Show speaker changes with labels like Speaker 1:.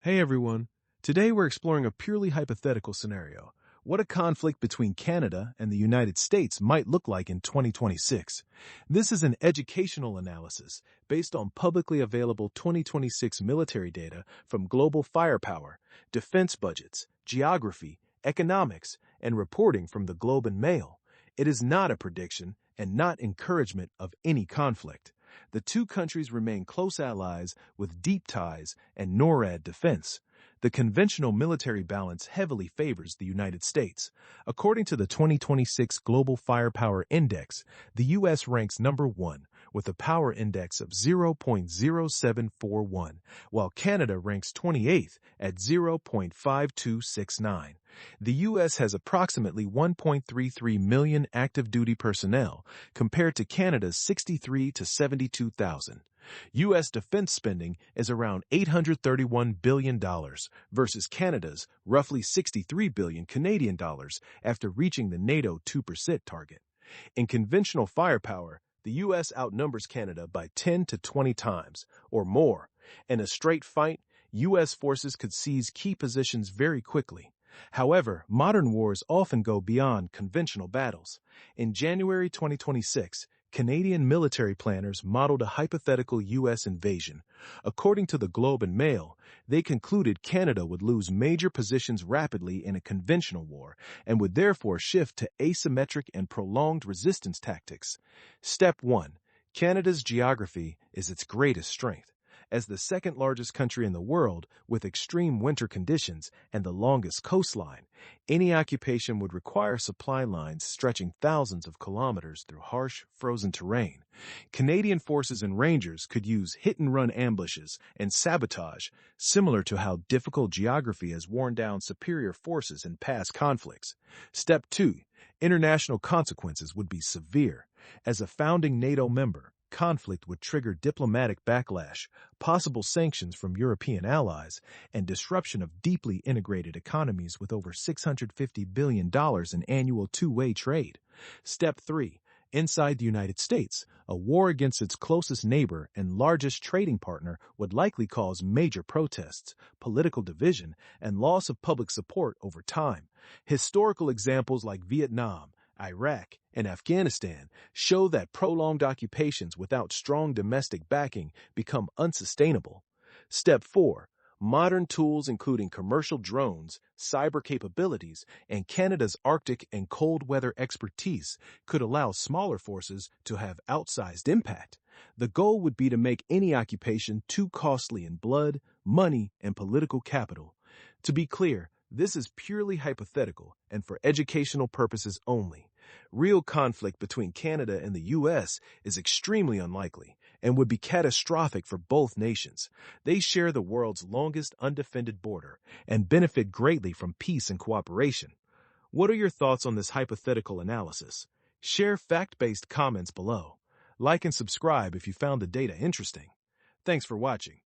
Speaker 1: Hey everyone. Today we're exploring a purely hypothetical scenario. What a conflict between Canada and the United States might look like in 2026. This is an educational analysis based on publicly available 2026 military data from global firepower, defense budgets, geography, economics, and reporting from the Globe and Mail. It is not a prediction and not encouragement of any conflict. The two countries remain close allies with deep ties and NORAD defense. The conventional military balance heavily favors the United States. According to the 2026 Global Firepower Index, the U.S. ranks number 1 with a power index of 0.0741, while Canada ranks 28th at 0.5269. The U.S. has approximately 1.33 million active duty personnel compared to Canada's 63 to 72,000. U.S. defense spending is around $831 billion versus Canada's roughly 63 billion Canadian dollars after reaching the NATO 2% target. In conventional firepower, the U.S. outnumbers Canada by 10 to 20 times or more. In a straight fight, U.S. forces could seize key positions very quickly. However, modern wars often go beyond conventional battles. In January 2026, Canadian military planners modeled a hypothetical U.S. invasion. According to the Globe and Mail, they concluded Canada would lose major positions rapidly in a conventional war and would therefore shift to asymmetric and prolonged resistance tactics. Step 1. Canada's geography is its greatest strength. As the second largest country in the world, with extreme winter conditions and the longest coastline, any occupation would require supply lines stretching thousands of kilometers through harsh, frozen terrain. Canadian forces and rangers could use hit-and-run ambushes and sabotage, similar to how difficult geography has worn down superior forces in past conflicts. Step 2. International consequences would be severe. As a founding NATO member, conflict would trigger diplomatic backlash, possible sanctions from European allies, and disruption of deeply integrated economies with over $650 billion in annual two-way trade. Step 3. Inside the United States, a war against its closest neighbor and largest trading partner would likely cause major protests, political division, and loss of public support over time. Historical examples like Vietnam, Iraq, and Afghanistan show that prolonged occupations without strong domestic backing become unsustainable. Step 4. Modern tools including commercial drones, cyber capabilities, and Canada's Arctic and cold weather expertise could allow smaller forces to have outsized impact. The goal would be to make any occupation too costly in blood, money, and political capital. To be clear, this is purely hypothetical and for educational purposes only. Real conflict between Canada and the U.S. is extremely unlikely and would be catastrophic for both nations. They share the world's longest undefended border and benefit greatly from peace and cooperation. What are your thoughts on this hypothetical analysis? Share fact-based comments below. Like and subscribe if you found the data interesting. Thanks for watching.